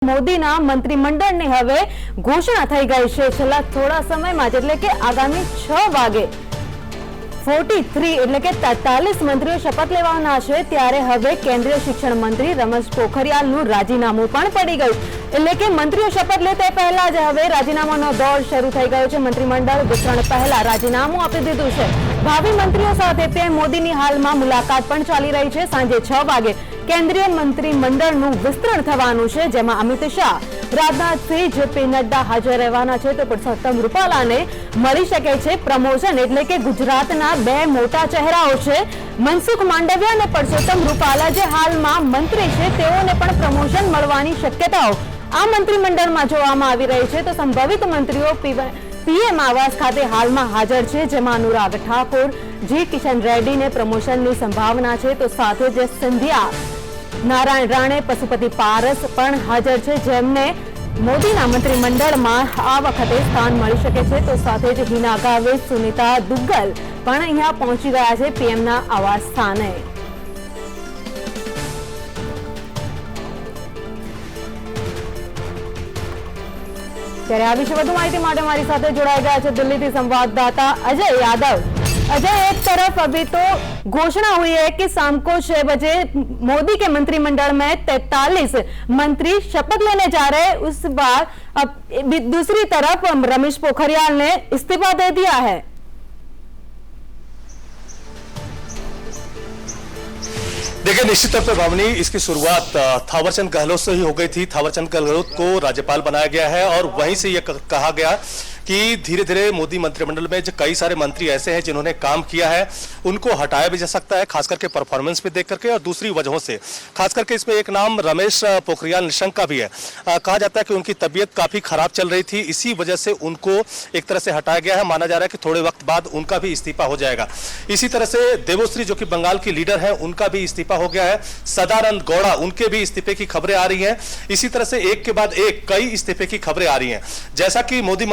મોદીના મંત્રીમંડળની હવે ઘોષણા થઈ ગઈ છે છેલ્લા થોડા સમયમાં જ, એટલે કે આગામી 6 વાગે 43 એટલે કે 43 મંત્રીઓ શપથ લેવાના છે। ત્યારે હવે કેન્દ્રીય શિક્ષણ મંત્રી રમેશ પોખરિયાલનું રાજીનામું પણ પડી ગયું, એટલે કે મંત્રીઓ શપથ લે તે પહેલા જ હવે રાજીનામાનો દોર શરૂ થઈ ગયો છે। મંત્રીમંડળ વિસ્તરણ પહેલા રાજીનામું આપી દીધું છે। ભાવિ મંત્રીઓ સાથે પીએમ મોદીની હાલમાં મુલાકાત પણ ચાલી રહી છે। સાંજે 6 વાગે કેન્દ્રીય મંત્રીમંડળનું વિસ્તરણ થવાનું છે, જેમાં અમિત શાહ, રાજનાથ સિંહ, જેપી નડ્ડા હાજર રહેવાના છે। તો પુરુષોત્તમ રૂપાલાને મળી શકે છે પ્રમોશન, એટલે કે ગુજરાતના બે મોટા ચહેરાઓ છે મનસુખ માંડવિયા અને પુરુષોત્તમ રૂપાલા, જે હાલમાં મંત્રી છે, તેઓને પણ પ્રમોશન મળવાની શક્યતાઓ આ મંત્રીમંડળમાં જોવામાં આવી રહી છે। તો સંભવિત મંત્રીઓ પીએમ આવાસ ખાતે હાલમાં હાજર છે, જેમાં અનુરાગ ઠાકુર, જી કિશન રેડ્ડીને પ્રમોશનની સંભાવના છે। તો સાથે જ સિંધિયા, નારાયણ રાણે, પશુપતિ પારસ પણ હાજર છે, જેમને મોદીના મંત્રીમંડળમાં આ વખતે સ્થાન મળી શકે છે। તો સાથે જ હિના ગાવિત, સુનીતા દુગ્ગલ પણ અહીંયા પહોંચી ગયા છે પીએમના આવાસ સ્થાને। ત્યારે આ વિશે વધુ માહિતી માટે મારી સાથે જોડાઈ ગયા છે દિલ્હીથી संवाददाता अजय यादव। अजय, एक तरफ अभी तो घोषणा हुई है कि शाम को 6 बजे मोदी के मंत्रिमंडल में 43 मंत्री शपथ लेने जा रहे हैं, उस बार अब दूसरी तरफ रमेश पोखरियाल ने इस्तीफा दे दिया है। देखिए, निश्चित तौर पर भावनी, इसकी शुरुआत थावरचंद गहलोत से ही हो गई थी। थावरचंद गहलोत को राज्यपाल बनाया गया है और वहीं से यह कहा गया कि धीरे धीरे मोदी मंत्रिमंडल में जो कई सारे मंत्री ऐसे हैं जिन्होंने काम किया है, उनको हटाया भी जा सकता है, खास करके परफॉर्मेंस पे देख करके और दूसरी वजहों से। खास करके इसमें एक नाम रमेश पोखरियाल निशंक का भी है। कहा जाता है कि उनकी तबीयत काफी खराब चल रही थी, इसी वजह से उनको एक तरह से हटाया गया है। माना जा रहा है कि थोड़े वक्त बाद उनका भी इस्तीफा हो जाएगा। इसी तरह से देवोश्री, जो कि बंगाल की लीडर है, उनका भी इस्तीफा हो गया है। सदानंद गौड़ा, उनके भी इस्तीफे की खबरें आ रही हैं। इसी तरह से एक के बाद एक कई इस्तीफे की खबरें आ रही हैं। जैसा कि मोदी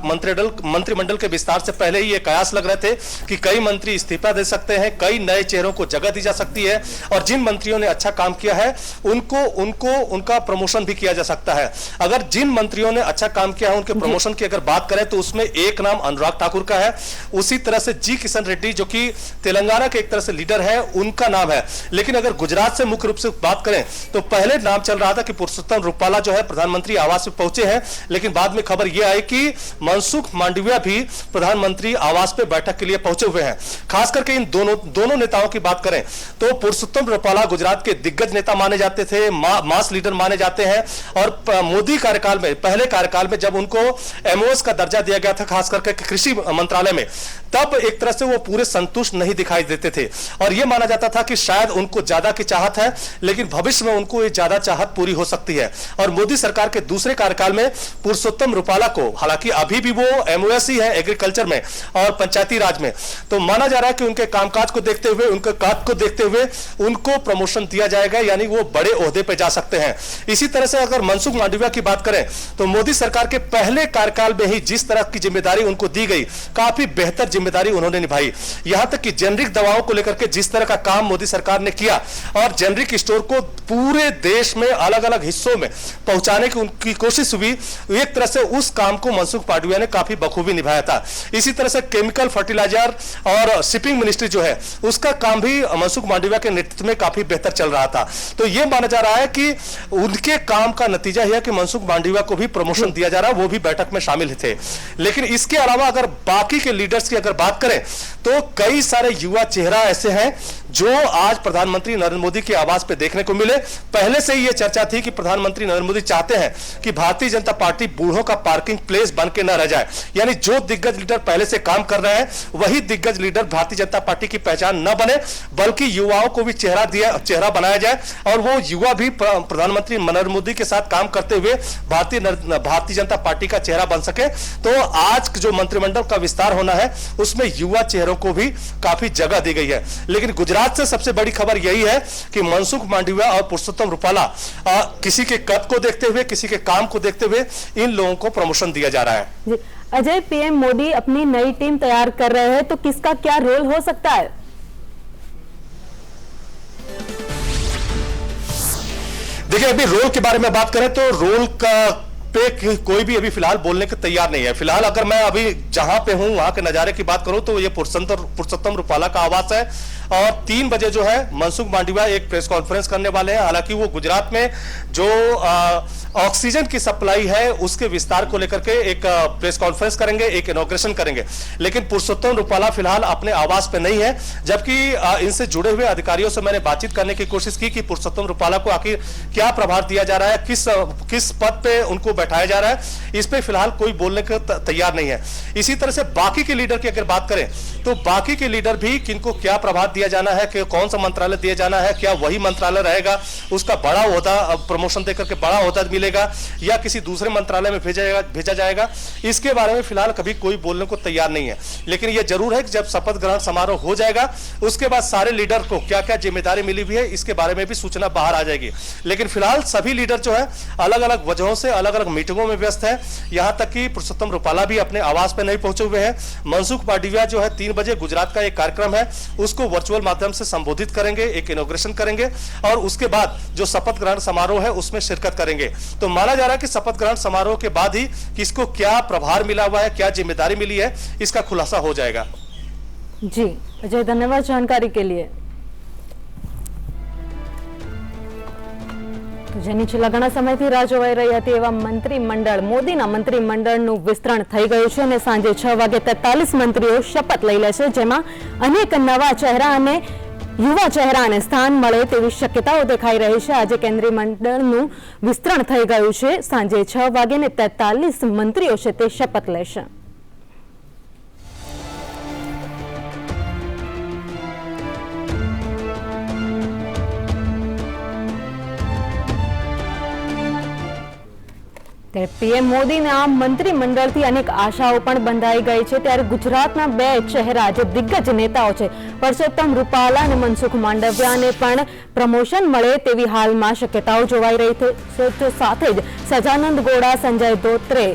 मंत्रिमंडल के विस्तार से पहले ही ये कयास लग रहे थे कि कई मंत्री इस्तीफा दे सकते हैं, कई नए चेहरों को जगह दी जा सकती है और जिन मंत्रियों ने अच्छा काम किया है उनका प्रमोशन भी किया जा सकता है। अगर जिन मंत्रियों ने अच्छा काम किया है उनके प्रमोशन की अगर बात करें तो उसमें एक नाम अनुराग ठाकुर का है। उसी तरह से जी किशन रेड्डी, जो कि तेलंगाना के एक तरह से लीडर है, उनका नाम है। लेकिन अगर गुजरात से मुख्य रूप से बात करें तो पहले नाम चल रहा था कि पुरुषोत्तम रूपाला जो है प्रधानमंत्री आवास पे पहुंचे हैं, लेकिन बाद में खबर यह आई कि मनसुख मांडविया भी प्रधानमंत्री आवास पे बैठक के लिए पहुंचे हुए हैं। खास करके इन दोनों नेताओं की बात करें तो पुरुषोत्तम रूपाला गुजरात के दिग्गज नेता माने जाते थे, मास लीडर माने जाते हैं और मोदी कार्यकाल में, पहले कार्यकाल में जब उनको एमओएस का दर्जा दिया गया था, खास करके कृषि मंत्रालय में, तब एक तरह से वो पूरे संतुष्ट नहीं दिखाई देते थे और यह माना जाता था कि शायद उनको ज्यादा की चाहत है, लेकिन भविष्य में उनको ये ज्यादा चाहत पूरी हो सकती है। और मोदी सरकार के दूसरे कार्यकाल में पुरुषोत्तम रूपाला को, हालांकि अभी भी वो एमओएस ही है एग्रीकल्चर में और पंचायती राज में, तो माना जा रहा है कि उनके कामकाज को देखते हुए, उनके काज को देखते हुए उनको प्रमोशन दिया जाएगा, यानी वो बड़े ओहदे पे जा सकते हैं। इसी तरह से अगर मनसुख मांडविया की बात करें तो मोदी सरकार के पहले कार्यकाल में ही जिस तरह की जिम्मेदारी उनको दी गई, काफी बेहतर जिम्मेदारी उन्होंने निभाई। यहां तक कि जेनरिक दवाओं को लेकर के जिस तरह का काम मोदी सरकार ने किया और जेनरिक स्टोर को पूरे देश में अलग अलग हिस्सों में पहुंचाने की उनकी कोशिश हुई, एक तरह से उस काम को मनसुख मांडविया ने काफी बखूबी निभाया था। इसी तरह से केमिकल, फर्टिलाइजर और शिपिंग मिनिस्ट्री जो है, उसका काम भी मनसुख मांडविया के नेतृत्व में काफी बेहतर चल रहा था। तो यह माना जा रहा है कि उनके काम का नतीजा यह है कि मनसुख मांडविया को भी प्रमोशन दिया जा रहा है, वो भी बैठक में शामिल थे। लेकिन इसके अलावा अगर बाकी के लीडर्स की अगर बात करें तो कई सारे युवा चेहरा ऐसे हैं जो आज प्रधानमंत्री नरेंद्र मोदी के आवास पे देखने को मिले। पहले से ही यह चर्चा थी कि प्रधानमंत्री नरेंद्र मोदी चाहते हैं कि भारतीय जनता पार्टी बूढ़ों का पार्किंग प्लेस बन के न रह जाए, यानी जो दिग्गज लीडर पहले से काम कर रहे हैं वही दिग्गज लीडर भारतीय जनता पार्टी की पहचान न बने, बल्कि युवाओं को भी चेहरा बनाया जाए और वो युवा भी प्रधानमंत्री नरेंद्र मोदी के साथ काम करते हुए भारतीय जनता पार्टी का चेहरा बन सके। तो आज जो मंत्रिमंडल का विस्तार होना है उसमें युवा चेहरों को भी काफी जगह दी गई है। लेकिन गुजरात से सबसे बड़ी खबर यही है कि मनसुख मांडविया और पुरुषोत्तम रूपाला, किसी के कद को देखते हुए, किसी के काम को देखते हुए इन लोगों को प्रमोशन दिया जा रहा है। अजय, पीएम मोदी अपनी नई टीम तैयार कर रहे हैं, तो किसका क्या रोल हो सकता है? देखिए, अभी रोल के बारे में बात करें तो रोल का पे कोई भी अभी फिलहाल बोलने के तैयार नहीं है। फिलहाल अगर मैं अभी जहां पे हूं वहां के नजारे की बात करूं तो ये पुरुषोत्तम रुपाला का आवास है और 3 बजे जो है मनसुख मांडविया एक प्रेस कॉन्फ्रेंस करने वाले हैं। हालांकि वो गुजरात में जो ऑक्सीजन की सप्लाई है उसके विस्तार को लेकर के एक प्रेस कॉन्फ्रेंस करेंगे, एक इनॉग्रेशन करेंगे। लेकिन पुरुषोत्तम रुपाला फिलहाल अपने आवास पे नहीं है, जबकि इनसे जुड़े हुए अधिकारियों से मैंने बातचीत करने की कोशिश की कि पुरुषोत्तम रुपाला को आखिर क्या प्रभार दिया जा रहा है, किस पद पे उनको बैठाया जा रहा है, इस पे फिलहाल कोई बोलने को तैयार नहीं है। इसी तरह से बाकी के लीडर की अगर बात करें तो बाकी के लीडर भी किनको क्या प्रभार दिया जाना है, कि कौन सा मंत्रालय दिया जाना है, क्या वही मंत्रालय रहेगा, उसका बड़ा ओहदा प्रमोशन देकर के बड़ा ओहदा मिलेगा या किसी दूसरे मंत्रालय में भेजा जाएगा, इसके बारे में फिलहाल कभी कोई बोलने को तैयार नहीं है। लेकिन यह जरूर है कि जब शपथ ग्रहण समारोह हो जाएगा उसके बाद सारे लीडर को क्या क्या जिम्मेदारी मिली हुई है इसके बारे में भी सूचना बाहर आ जाएगी। लेकिन फिलहाल सभी लीडर जो है अलग अलग वजहों से अलग अलग मीटिंगों में व्यस्त है। यहां तक कि पुरुषोत्तम रुपाला भी अपने आवास पर नहीं पहुंचे हुए हैं। मनसुख मांडविया जो है 3 बजे गुजरात का एक कार्यक्रम है उसको वर्चुअल माध्यम से संबोधित करेंगे, एक इनॉग्रेशन करेंगे और उसके बाद जो शपथ ग्रहण समारोह है उसमें शिरकत करेंगे। तो माना जा रहा है कि शपथ ग्रहण समारोह के बाद ही किसको क्या प्रभार मिला हुआ है, क्या जिम्मेदारी मिली है, इसका खुलासा हो जाएगा। जी अजय, धन्यवाद जानकारी के लिए। જેની છેલ્લા ઘણા સમયથી રાહ જોવાઈ રહી હતી એવા મંત્રીમંડળ, મોદીના મંત્રીમંડળનું વિસ્તરણ થઈ ગયું છે અને સાંજે 6:43 મંત્રીઓ શપથ લઈ લેશે, જેમાં અનેક નવા ચહેરા અને યુવા ચહેરાને સ્થાન મળે તેવી શક્યતાઓ દેખાઈ રહી છે। આજે કેન્દ્રીય મંડળનું વિસ્તરણ થઈ ગયું છે। સાંજે 6:43 મંત્રીઓ છે તે શપથ લેશે। ત્યારે પીએમ મોદીના મંત્રીમંડળથી અનેક આશાઓ પણ બંધાઈ ગઈ છે। ત્યારે ગુજરાતના 2 ચહેરા જે દિગ્ગજ નેતાઓ છે પુરુષોત્તમ રૂપાલા અને મનસુખ માંડવિયાને પણ પ્રમોશન મળે તેવી હાલમાં શક્યતાઓ જોવાઈ રહી છે। તો સાથે જ સજાનંદ ગોડા, સંજય ધોત્રે,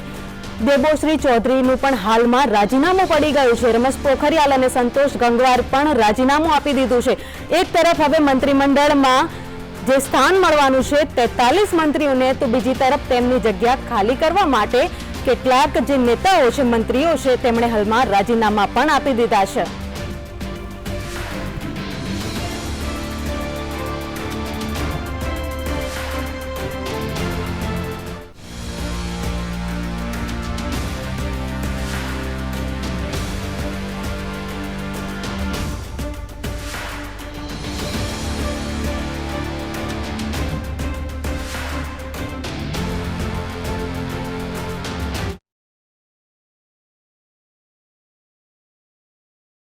દેબોશ્રી ચૌધરીનું પણ હાલમાં રાજીનામું પડી ગયું છે। રમેશ પોખરિયાલ અને સંતોષ ગંગવાર પણ રાજીનામું આપી દીધું છે। એક તરફ હવે મંત્રીમંડળમાં જે સ્થાન મળવાનું છે 43 મંત્રીઓને, તો બીજી તરફ તેમની જગ્યા ખાલી કરવા માટે કેટલાક જે નેતાઓ છે, મંત્રીઓ છે, તેમણે હાલમાં રાજીનામા પણ આપી દીધા છે।